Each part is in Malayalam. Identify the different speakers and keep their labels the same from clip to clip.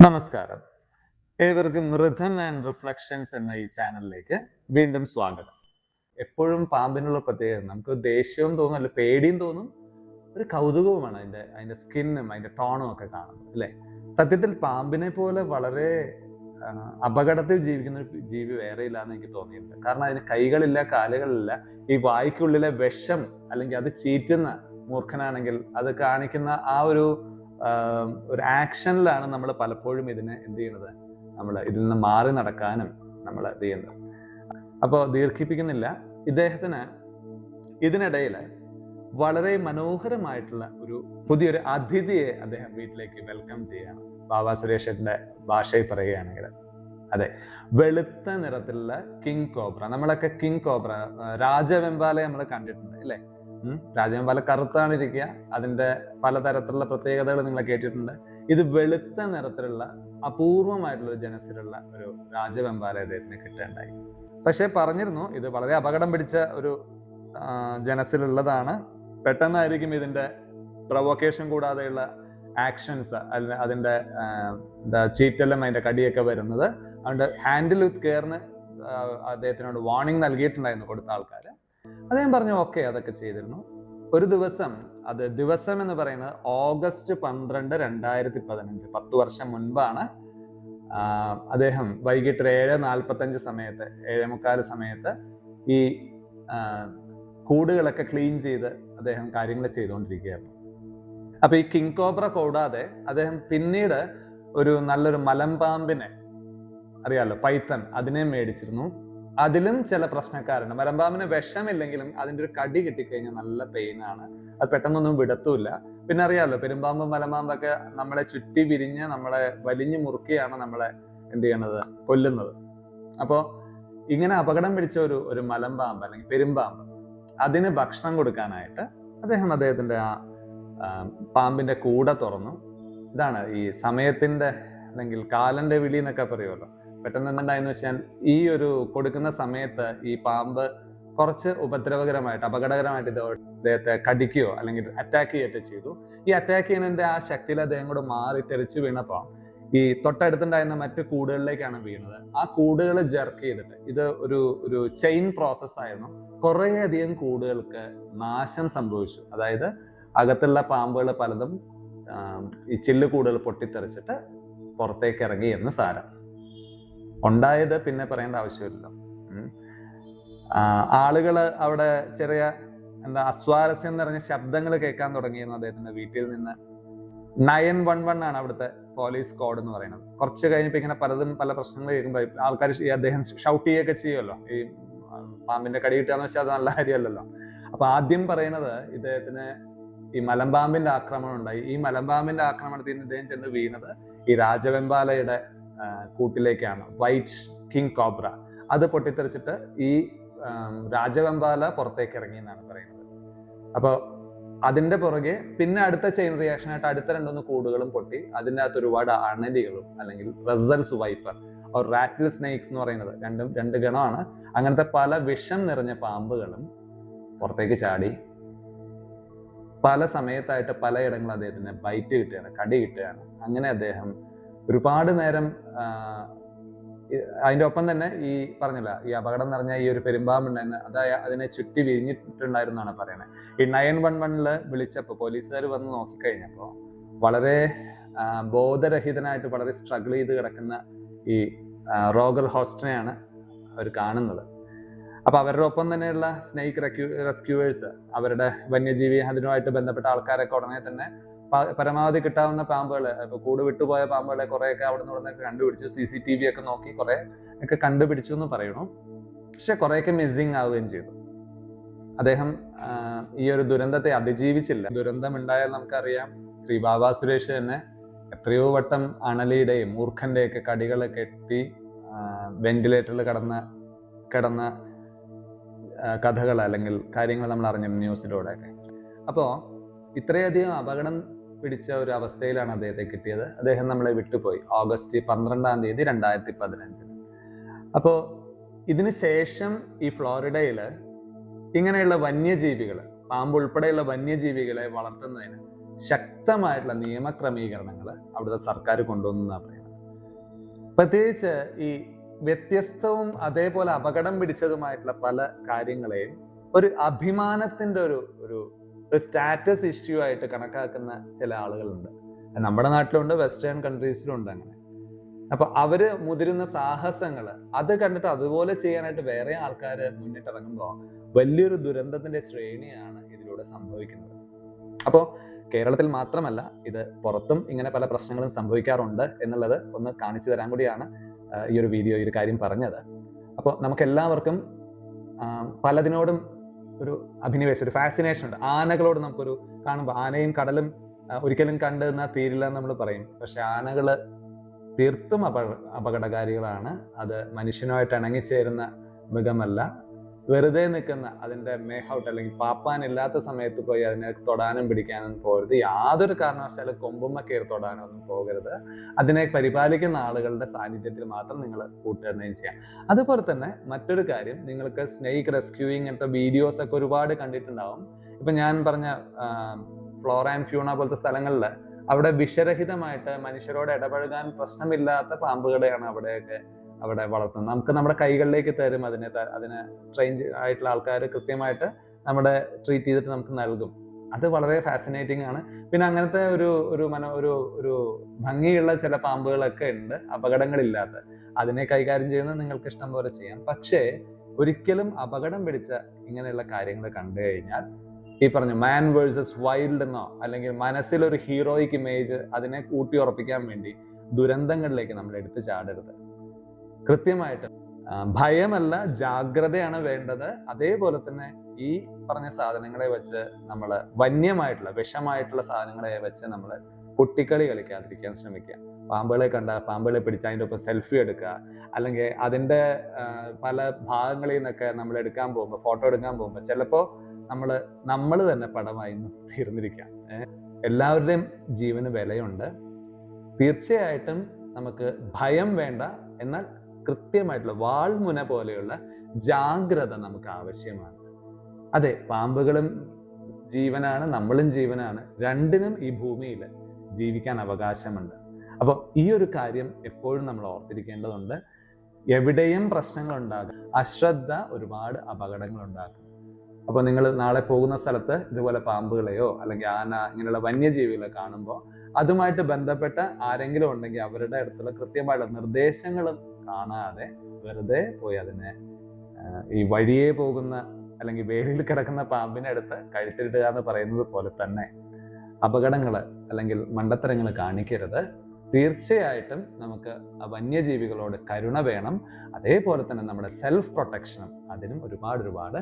Speaker 1: നമസ്കാരം. ഏവർക്കും റിഥം ആൻഡ് റിഫ്ലക്ഷൻസ് എന്ന ഈ ചാനലിലേക്ക് വീണ്ടും സ്വാഗതം. എപ്പോഴും പാമ്പിനുള്ള പ്രത്യേകത നമുക്ക് ദേഷ്യവും തോന്നും, അല്ല പേടിയും തോന്നും, ഒരു കൗതുകവുമാണ് അതിന്റെ സ്കിന്നും അതിന്റെ ടോണും ഒക്കെ കാണുന്നത്, അല്ലേ? സത്യത്തിൽ പാമ്പിനെ പോലെ വളരെ അപകടത്തിൽ ജീവിക്കുന്ന ഒരു ജീവി വേറെ ഇല്ല എന്ന് എനിക്ക് തോന്നിയിട്ടുണ്ട്. കാരണം അതിന് കൈകളില്ല, കാലുകളില്ല. ഈ വായ്ക്കുള്ളിലെ വിഷം അല്ലെങ്കിൽ അത് ചീറ്റുന്ന മൂർഖനാണെങ്കിൽ അത് കാണിക്കുന്ന ആ ഒരു ആക്ഷനിലാണ് നമ്മൾ പലപ്പോഴും ഇതിനെ എന്ത് ചെയ്യുന്നത്, നമ്മൾ ഇതിൽ നിന്ന് മാറി നടക്കാനും നമ്മൾ ഇത് ചെയ്യുന്നത്. അപ്പോൾ ദീർഘിപ്പിക്കുന്നില്ല, ഇദ്ദേഹത്തിന് ഇതിനിടയിൽ വളരെ മനോഹരമായിട്ടുള്ള പുതിയൊരു അതിഥിയെ അദ്ദേഹം വീട്ടിലേക്ക് വെൽക്കം ചെയ്യാണ്. ബാബ സുരേഷിന്റെ ഭാഷയിൽ പറയുകയാണെങ്കിൽ, അതെ, വെളുത്ത നിറത്തിലുള്ള കിങ് കോബ്ര. നമ്മളൊക്കെ കിങ് കോബ്ര, രാജവെമ്പാലയെ നമ്മൾ കണ്ടിട്ടുണ്ട്, അല്ലേ? രാജവെമ്പാല കറുത്താണ് ഇരിക്കുക. അതിന്റെ പലതരത്തിലുള്ള പ്രത്യേകതകൾ നിങ്ങൾ കേട്ടിട്ടുണ്ട്. ഇത് വെളുത്ത നിറത്തിലുള്ള അപൂർവമായിട്ടുള്ള ഒരു ജനസിലുള്ള ഒരു രാജവെമ്പാല അദ്ദേഹത്തിന് കിട്ടേണ്ടായി. പക്ഷെ പറഞ്ഞിരുന്നു, ഇത് വളരെ അപകടം പിടിച്ച ഒരു ജനസിലുള്ളതാണ്. പെട്ടെന്നായിരിക്കും ഇതിന്റെ പ്രൊവോക്കേഷൻ കൂടാതെയുള്ള ആക്ഷൻസ്, അതിന്റെ ചീറ്റലും അതിന്റെ കടിയൊക്കെ വരുന്നത്. അതുകൊണ്ട് ഹാൻഡിൽ വിത്ത് കെയറിന് അദ്ദേഹത്തിനോട് വാർണിംഗ് നൽകിയിട്ടുണ്ടായിരുന്നു കൊടുത്ത ആൾക്കാർ. അദ്ദേഹം പറഞ്ഞു ഓക്കെ, അതൊക്കെ ചെയ്തിരുന്നു. ഒരു ദിവസം, അത് ദിവസം എന്ന് പറയുന്നത് ഓഗസ്റ്റ് 12, 2015, 10 വർഷം മുൻപാണ്. അദ്ദേഹം വൈകിട്ട് 7:45 സമയത്ത്, 7:45 സമയത്ത് ഈ കൂടുകളൊക്കെ ക്ലീൻ ചെയ്ത് അദ്ദേഹം കാര്യങ്ങൾ ചെയ്തുകൊണ്ടിരിക്കുകയായിരുന്നു. അപ്പൊ ഈ കിങ് കോബ്ര കൂടാതെ അദ്ദേഹം പിന്നീട് നല്ലൊരു മലമ്പാമ്പിനെ, അറിയാലോ, പൈത്തൺ, അതിനെ മേടിച്ചിരുന്നു. അതിലും ചില പ്രശ്നക്കാരുണ്ട്. മലമ്പാമ്പിന് വിഷമില്ലെങ്കിലും അതിന്റെ ഒരു കടി കിട്ടിക്കഴിഞ്ഞാൽ നല്ല പെയിനാണ്. അത് പെട്ടെന്നൊന്നും വിടത്തുമില്ല. പിന്നെ അറിയാലോ, പെരുമ്പാമ്പും മലമ്പാമ്പൊക്കെ നമ്മളെ ചുറ്റി വിരിഞ്ഞ് നമ്മളെ വലിഞ്ഞു മുറുക്കിയാണ് നമ്മളെ എന്ത് ചെയ്യണത്, കൊല്ലുന്നത്. അപ്പോൾ ഇങ്ങനെ അപകടം പിടിച്ച ഒരു മലമ്പാമ്പ് അല്ലെങ്കിൽ പെരുമ്പാമ്പ്, അതിന് ഭക്ഷണം കൊടുക്കാനായിട്ട് അദ്ദേഹത്തിന്റെ ആ പാമ്പിന്റെ കൂട തുറന്നു. ഇതാണ് ഈ സമയത്തിന്റെ അല്ലെങ്കിൽ കാലന്റെ വിളി എന്നൊക്കെ പറയുമല്ലോ. പെട്ടെന്ന് എന്തുണ്ടായെന്ന് വെച്ചാൽ, ഈ കൊടുക്കുന്ന സമയത്ത് ഈ പാമ്പ് കുറച്ച് ഉപദ്രവകരമായിട്ട്, അപകടകരമായിട്ട് അദ്ദേഹത്തെ കടിക്കുകയോ അല്ലെങ്കിൽ അറ്റാക്ക് ചെയ്യുകയോ ചെയ്തു. ഈ അറ്റാക്ക് ചെയ്യുന്നതിന്റെ ആ ശക്തിയിൽ അദ്ദേഹം കൂടെ മാറി തെറിച്ച് വീണപ്പോൾ ഈ തൊട്ടടുത്തുണ്ടായിരുന്ന മറ്റു കൂടുകളിലേക്കാണ് വീണത്. ആ കൂടുകൾ ജെർക്ക് ചെയ്തിട്ട്, ഇത് ഒരു ചെയിൻ പ്രോസസ് ആയിരുന്നു. കുറേ അധികം കൂടുകൾക്ക് നാശം സംഭവിച്ചു. അതായത് അകത്തുള്ള പാമ്പുകൾ പലതും ഈ ചില്ലുകൂടുകൾ പൊട്ടിത്തെറിച്ചിട്ട് പുറത്തേക്ക് ഇറങ്ങി എന്ന് സാരം. ഉണ്ടായത് പിന്നെ പറയേണ്ട ആവശ്യമില്ലല്ലോ. ആളുകൾ അവിടെ ചെറിയ അസ്വാരസ്യം നിറഞ്ഞ ശബ്ദങ്ങൾ കേൾക്കാൻ തുടങ്ങിയിരുന്നു അദ്ദേഹത്തിന്റെ വീട്ടിൽ നിന്ന്. 911 ആണ് അവിടുത്തെ പോലീസ് കോഡ് എന്ന് പറയുന്നത്. കുറച്ച് കഴിഞ്ഞപ്പോ ഇങ്ങനെ പല പ്രശ്നങ്ങൾ കേൾക്കുമ്പോൾ ആൾക്കാർ അദ്ദേഹം ഷൗട്ട് ചെയ്യുകയൊക്കെ ചെയ്യുമല്ലോ. ഈ പാമ്പിന്റെ കടി കിട്ടുകയെന്ന് വെച്ചാൽ അത് നല്ല കാര്യമല്ലല്ലോ. അപ്പൊ ആദ്യം പറയുന്നത്, ഇദ്ദേഹത്തിന് ഈ മലമ്പാമ്പിന്റെ ആക്രമണം ഉണ്ടായി. ഈ മലമ്പാമ്പിന്റെ ആക്രമണത്തിൽ നിന്ന് ഇദ്ദേഹം ചെന്ന് വീണത് ഈ രാജവെമ്പാലയുടെ കൂട്ടിലേക്കാണ്, വൈറ്റ് കിങ് കോബ്ര. അത് പൊട്ടിത്തെറിച്ചിട്ട് ഈ രാജവെമ്പാല പുറത്തേക്ക് ഇറങ്ങി എന്നാണ് പറയുന്നത്. അപ്പൊ അതിന്റെ പുറകെ പിന്നെ അടുത്ത ചെയിൻ റിയാക്ഷൻ ആയിട്ട് അടുത്ത 2-3 കൂടുകളും പൊട്ടി. അതിൻ്റെ അകത്ത് ഒരുപാട് അണലികളും അല്ലെങ്കിൽ Russell's wiper or rattle snakes എന്ന് പറയുന്നത്, രണ്ട് ഗണമാണ്. അങ്ങനത്തെ പല വിഷം നിറഞ്ഞ പാമ്പുകളും പുറത്തേക്ക് ചാടി. പല സമയത്തായിട്ട് പലയിടങ്ങളും അദ്ദേഹത്തിന് ബൈറ്റ് കിട്ടുകയാണ്, കടി കിട്ടുകയാണ്. അങ്ങനെ അദ്ദേഹം ഒരുപാട് നേരം, അതിന്റെ ഒപ്പം തന്നെ ഈ പറഞ്ഞില്ല, ഈ അപകടം നിറഞ്ഞ ഈ ഒരു പെരുമ്പാമ്പുണ്ടായിരുന്നു, അതിനെ ചുറ്റി വിരിഞ്ഞിട്ടുണ്ടായിരുന്നാണ് പറയുന്നത്. ഈ 911 വിളിച്ചപ്പോൾ പോലീസുകാർ വന്ന് നോക്കിക്കഴിഞ്ഞപ്പോൾ വളരെ ബോധരഹിതനായിട്ട് വളരെ സ്ട്രഗിൾ ചെയ്ത് കിടക്കുന്ന ഈ റോഗർ ഹോസ്റ്റിനെയാണ് അവർ കാണുന്നത്. അപ്പൊ അവരുടെ ഒപ്പം തന്നെയുള്ള സ്നേക്ക് റെസ്ക്യൂവേഴ്സ്, അവരുടെ വന്യജീവി അതുമായിട്ട് ബന്ധപ്പെട്ട ആൾക്കാരൊക്കെ ഉടനെ തന്നെ പരമാവധി കിട്ടാവുന്ന പാമ്പുകളെ, ഇപ്പൊ കൂട് വിട്ടുപോയ പാമ്പുകളെ കുറെയൊക്കെ അവിടെ നിന്നൊക്കെ കണ്ടുപിടിച്ചു. CCTV ഒക്കെ നോക്കി കുറെ ഒക്കെ കണ്ടുപിടിച്ചു എന്ന് പറയണു. പക്ഷെ കുറെയൊക്കെ മിസ്സിങ് ആവുകയും ചെയ്തു. അദ്ദേഹം ഈ ഒരു ദുരന്തത്തെ അതിജീവിച്ചില്ല. ദുരന്തം ഉണ്ടായാൽ നമുക്കറിയാം, ശ്രീ ബാബ സുരേഷ് തന്നെ എത്രയോ വട്ടം അണലിയുടെയും മൂർഖന്റെയൊക്കെ കടികളെ കെട്ടി വെന്റിലേറ്ററിൽ കിടന്ന കഥകൾ അല്ലെങ്കിൽ കാര്യങ്ങൾ നമ്മൾ അറിഞ്ഞു ന്യൂസിലൂടെയൊക്കെ. അപ്പോൾ ഇത്രയധികം അപകടം പിടിച്ച ഒരു അവസ്ഥയിലാണ് അദ്ദേഹത്തെ കിട്ടിയത്. അദ്ദേഹം നമ്മളെ വിട്ടുപോയി ഓഗസ്റ്റ് 12, 2015. അപ്പോൾ ഇതിന് ശേഷം ഈ ഫ്ലോറിഡയിൽ ഇങ്ങനെയുള്ള വന്യജീവികൾ, പാമ്പ് ഉൾപ്പെടെയുള്ള വന്യജീവികളെ വളർത്തുന്നതിന് ശക്തമായിട്ടുള്ള നിയമക്രമീകരണങ്ങൾ അവിടുത്തെ സർക്കാർ കൊണ്ടുവന്നാണ് പറയുന്നത്. പ്രത്യേകിച്ച് ഈ വ്യത്യസ്തവും അതേപോലെ അപകടം പിടിച്ചതുമായിട്ടുള്ള പല കാര്യങ്ങളെയും ഒരു അഭിമാനത്തിന്റെ ഒരു സ്റ്റാറ്റസ് ഇഷ്യൂ ആയിട്ട് കണക്കാക്കുന്ന ചില ആളുകളുണ്ട്. നമ്മുടെ നാട്ടിലുണ്ട്, വെസ്റ്റേൺ കൺട്രീസിലുണ്ട് അങ്ങനെ. അപ്പൊ അവര് മുതിരുന്ന സാഹസങ്ങൾ അത് കണ്ടിട്ട് അതുപോലെ ചെയ്യാനായിട്ട് വേറെ ആൾക്കാർ മുന്നിട്ടിറങ്ങുമ്പോൾ വലിയൊരു ദുരന്തത്തിന്റെ ശ്രേണിയാണ് ഇതിലൂടെ സംഭവിക്കുന്നത്. അപ്പോൾ കേരളത്തിൽ മാത്രമല്ല, ഇത് പുറത്തും ഇങ്ങനെ പല പ്രശ്നങ്ങളും സംഭവിക്കാറുണ്ട് എന്നുള്ളത് ഒന്ന് കാണിച്ചു തരാൻ കൂടിയാണ് ഈ ഒരു വീഡിയോ ഈ ഒരു കാര്യം പറഞ്ഞത്. അപ്പോൾ നമുക്ക് എല്ലാവർക്കും പലതിനോടും ഒരു അഭിനിവേശം, ഒരു ഫാസിനേഷൻ ഉണ്ട്. ആനകളോട് നമുക്കൊരു കാണുമ്പോൾ ആനയും കടലും ഒരിക്കലും കണ്ടെന്നാൽ തീരില്ല എന്ന് നമ്മൾ പറയും. പക്ഷെ ആനകള് തീർത്തും അപകടകാരികളാണ്. അത് മനുഷ്യനുമായിട്ട് ഇണങ്ങിച്ചേരുന്ന മൃഗമല്ല. വെറുതെ നിൽക്കുന്ന അതിന്റെ മേഹൗട്ട് അല്ലെങ്കിൽ പാപ്പാനില്ലാത്ത സമയത്ത് പോയി അതിനെ തൊടാനും പിടിക്കാനും പോകരുത്. യാതൊരു കാരണവശാലും കൊമ്പുമ്മ കയറി തൊടാനൊന്നും പോകരുത്. അതിനെ പരിപാലിക്കുന്ന ആളുകളുടെ സാന്നിധ്യത്തിൽ മാത്രം നിങ്ങൾ കൂട്ടുകയും ചെയ്യാം. അതുപോലെ തന്നെ മറ്റൊരു കാര്യം, നിങ്ങൾക്ക് സ്നേക്ക് റെസ്ക്യൂയിങ് ഇങ്ങനത്തെ വീഡിയോസ് ഒക്കെ ഒരുപാട് കണ്ടിട്ടുണ്ടാവും. ഇപ്പൊ ഞാൻ പറഞ്ഞ ഫ്ലോറ ആൻഡ് ഫ്യൂണ പോലത്തെ സ്ഥലങ്ങളിൽ അവിടെ വിഷരഹിതമായിട്ട് മനുഷ്യരോട് ഇടപഴകാൻ പ്രശ്നമില്ലാത്ത പാമ്പുകളെയാണ് അവിടെ വളർത്തുന്നത്. നമുക്ക് നമ്മുടെ കൈകളിലേക്ക് തരും. അതിനെ ട്രെയിൻ ആയിട്ടുള്ള ആൾക്കാർ കൃത്യമായിട്ട് നമ്മുടെ ട്രീറ്റ് ചെയ്തിട്ട് നമുക്ക് നൽകും. അത് വളരെ ഫാസിനേറ്റിംഗ് ആണ്. പിന്നെ അങ്ങനത്തെ ഒരു ഭംഗിയുള്ള ചില പാമ്പുകളൊക്കെ ഉണ്ട്, അപകടങ്ങളില്ലാത്ത. അതിനെ കൈകാര്യം ചെയ്യുന്നത് നിങ്ങൾക്ക് ഇഷ്ടം പോലെ ചെയ്യാം. പക്ഷേ ഒരിക്കലും അപകടം പിടിച്ച ഇങ്ങനെയുള്ള കാര്യങ്ങൾ കണ്ടു കഴിഞ്ഞാൽ ഈ പറഞ്ഞ മാൻ വേഴ്സസ് വൈൽഡ് എന്നോ അല്ലെങ്കിൽ മനസ്സിലൊരു ഹീറോയിക് ഇമേജ് അതിനെ കൂട്ടി ഉറപ്പിക്കാൻ വേണ്ടി ദുരന്തങ്ങളിലേക്ക് നമ്മൾ എടുത്തു ചാടരുത്. കൃത്യമായിട്ട് ഭയമല്ല, ജാഗ്രതയാണ് വേണ്ടത്. അതേപോലെ തന്നെ ഈ പറഞ്ഞ സാധനങ്ങളെ വെച്ച് നമ്മൾ വന്യമായിട്ടുള്ള വിഷമായിട്ടുള്ള സാധനങ്ങളെ വെച്ച് നമ്മൾ കുട്ടിക്കളി കളിക്കാതിരിക്കാൻ ശ്രമിക്കുക. പാമ്പുകളെ പാമ്പുകളെ പിടിച്ച് അതിൻ്റെ ഒപ്പം സെൽഫി എടുക്കുക, അല്ലെങ്കിൽ അതിൻ്റെ പല ഭാഗങ്ങളിൽ നിന്നൊക്കെ നമ്മൾ എടുക്കാൻ പോകുമ്പോൾ, ഫോട്ടോ എടുക്കാൻ പോകുമ്പോൾ ചിലപ്പോൾ നമ്മൾ തന്നെ പടമായി തീർന്നിരിക്കാം. എല്ലാവരുടെയും ജീവന് വിലയുണ്ട്. തീർച്ചയായിട്ടും നമുക്ക് ഭയം വേണ്ട, എന്നാൽ കൃത്യമായിട്ടുള്ള വാൾമുന പോലെയുള്ള ജാഗ്രത നമുക്ക് ആവശ്യമാണ്. അതെ, പാമ്പുകളും ജീവനാണ്, നമ്മളും ജീവനാണ്. രണ്ടിനും ഈ ഭൂമിയിൽ ജീവിക്കാൻ അവകാശമുണ്ട്. അപ്പോൾ ഈ ഒരു കാര്യം എപ്പോഴും നമ്മൾ ഓർത്തിരിക്കേണ്ടതുണ്ട്. എവിടെയും പ്രശ്നങ്ങൾ ഉണ്ടാകും. അശ്രദ്ധ ഒരുപാട് അപകടങ്ങൾ ഉണ്ടാക്കും. അപ്പോൾ നിങ്ങൾ നാളെ പോകുന്ന സ്ഥലത്ത് ഇതുപോലെ പാമ്പുകളെയോ അല്ലെങ്കിൽ ആന ഇങ്ങനെയുള്ള വന്യജീവികളെ കാണുമ്പോൾ അതുമായിട്ട് ബന്ധപ്പെട്ട ആരെങ്കിലും ഉണ്ടെങ്കിൽ അവരുടെ അടുത്തുള്ള കൃത്യമായിട്ടുള്ള നിർദ്ദേശങ്ങൾ കാണാതെ വെറുതെ പോയി അതിനെ ഈ വഴിയെ പോകുന്ന അല്ലെങ്കിൽ വേലിയിൽ കിടക്കുന്ന പാമ്പിനെ അടുത്ത് കഴുത്തിടുക എന്ന് പറയുന്നത് പോലെ തന്നെ അപകടങ്ങൾ അല്ലെങ്കിൽ മണ്ടത്തരങ്ങൾ കാണിക്കരുത്. തീർച്ചയായിട്ടും നമുക്ക് വന്യജീവികളോട് കരുണ വേണം. അതേപോലെ തന്നെ നമ്മുടെ സെൽഫ് പ്രൊട്ടക്ഷനും അതിനും ഒരുപാട്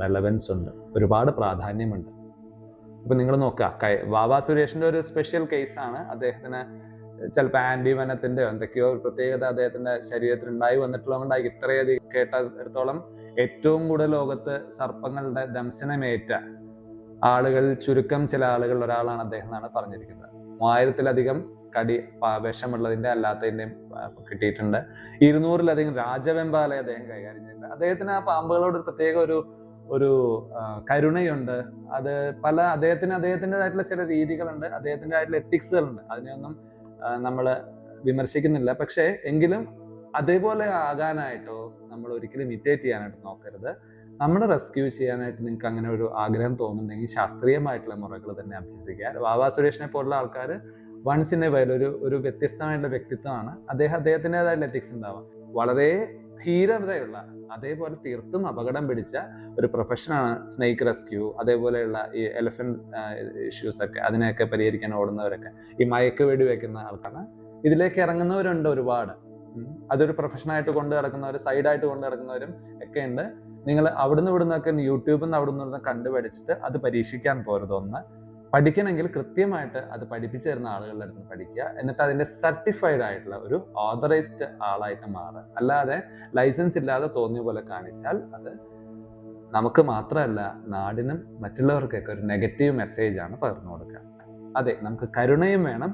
Speaker 1: റെലവൻസ് ഉണ്ട്, ഒരുപാട് പ്രാധാന്യമുണ്ട്. ഇപ്പൊ നിങ്ങൾ നോക്കുക, വാവാ സുരേഷിന്റെ ഒരു സ്പെഷ്യൽ കേസാണ്. അദ്ദേഹത്തിന് ചിലപ്പോൾ ആന്റിവനത്തിന്റെ എന്തൊക്കെയോ ഒരു പ്രത്യേകത അദ്ദേഹത്തിന്റെ ശരീരത്തിൽ ഉണ്ടായി വന്നിട്ടുള്ളതുകൊണ്ടായി ഇത്രയധികം കേട്ടിടത്തോളം ഏറ്റവും കൂടുതൽ ലോകത്ത് സർപ്പങ്ങളുടെ ദംശനമേറ്റ ആളുകൾ ചുരുക്കം ചില ആളുകൾ ഒരാളാണ് അദ്ദേഹം എന്നാണ് പറഞ്ഞിരിക്കുന്നത്. 1000-ലധികം കടി വിഷമുള്ളതിന്റെ അല്ലാത്തതിന്റെയും കിട്ടിയിട്ടുണ്ട്. 200-ലധികം രാജവെമ്പാലെ അദ്ദേഹം കൈകാര്യം ചെയ്യുന്നുണ്ട്. അദ്ദേഹത്തിന് ആ പാമ്പുകളോട് പ്രത്യേക ഒരു കരുണയുണ്ട്. അത് അദ്ദേഹത്തിൻ്റെതായിട്ടുള്ള ചില രീതികളുണ്ട്, അദ്ദേഹത്തിൻ്റെതായിട്ടുള്ള എത്തിക്സുകളുണ്ട്. അതിനെയൊന്നും നമ്മൾ വിമർശിക്കുന്നില്ല. പക്ഷേ എങ്കിലും അതേപോലെ ആകാനായിട്ടോ നമ്മൾ ഒരിക്കലും ഇമിറ്റേറ്റ് ചെയ്യാനായിട്ട് നോക്കരുത്. നമ്മൾ റെസ്ക്യൂ ചെയ്യാനായിട്ട് നിങ്ങൾക്ക് അങ്ങനെ ഒരു ആഗ്രഹം തോന്നുന്നുണ്ടെങ്കിൽ ശാസ്ത്രീയമായിട്ടുള്ള മുറകൾ തന്നെ അഭ്യസിക്കുക. വാവാ സുരേഷിനെ പോലുള്ള ആൾക്കാർ വൺസ് ഇൻ എ വൈൽ ഒരു വ്യത്യസ്തമായിട്ടുള്ള വ്യക്തിത്വമാണ്. അദ്ദേഹത്തിൻ്റെതായിട്ടുള്ള എത്തിക്സ് ഉണ്ടാവാം. വളരെ ധീരതയുള്ള, അതേപോലെ തീർത്തും അപകടം പിടിച്ച ഒരു പ്രൊഫഷനാണ് സ്നേക്ക് റെസ്ക്യൂ. അതേപോലെയുള്ള ഈ എലിഫന്റ് ഇഷ്യൂസ് ഒക്കെ അതിനെയൊക്കെ പരിഹരിക്കാൻ ഓടുന്നവരൊക്കെ, ഈ മയക്കുവെടി വെക്കുന്ന ആൾക്കാണ്. ഇതിലേക്ക് ഇറങ്ങുന്നവരുണ്ട് ഒരുപാട്. അതൊരു പ്രൊഫഷനായിട്ട് കൊണ്ട് നടക്കുന്നവർ, സൈഡായിട്ട് കൊണ്ട് നടക്കുന്നവരും ഒക്കെ ഉണ്ട്. നിങ്ങൾ അവിടുന്ന് ഇവിടുന്നൊക്കെ യൂട്യൂബിൽ നിന്ന് അവിടുന്ന് കണ്ടുപഠിച്ചിട്ട് അത് പരീക്ഷിക്കാൻ പോരുത്. ഒന്ന് പഠിക്കണമെങ്കിൽ കൃത്യമായിട്ട് അത് പഠിപ്പിച്ചു തരുന്ന ആളുകളുടെ അടുത്ത് പഠിക്കുക. എന്നിട്ട് അതിന്റെ സർട്ടിഫൈഡ് ആയിട്ടുള്ള ഒരു ഓതറൈസ്ഡ് ആളായിട്ട് മാറുക. അല്ലാതെ ലൈസൻസ് ഇല്ലാതെ തോന്നിയ പോലെ കാണിച്ചാൽ അത് നമുക്ക് മാത്രമല്ല നാടിനും മറ്റുള്ളവർക്കൊക്കെ ഒരു നെഗറ്റീവ് മെസ്സേജ് ആണ് പകർന്നു കൊടുക്കുക. അതെ, നമുക്ക് കരുണയും വേണം,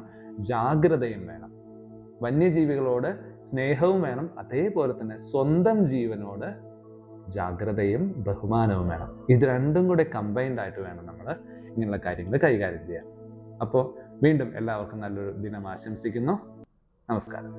Speaker 1: ജാഗ്രതയും വേണം. വന്യജീവികളോട് സ്നേഹവും വേണം, അതേപോലെ തന്നെ സ്വന്തം ജീവനോട് ജാഗ്രതയും ബഹുമാനവും വേണം. ഇത് രണ്ടും കൂടെ കമ്പൈൻഡ് ആയിട്ട് വേണം നമ്മൾ ഇങ്ങനെയുള്ള കാര്യങ്ങൾ കൈകാര്യം ചെയ്യാൻ. അപ്പോൾ വീണ്ടും എല്ലാവർക്കും നല്ലൊരു ദിനം ആശംസിക്കുന്നു. നമസ്കാരം.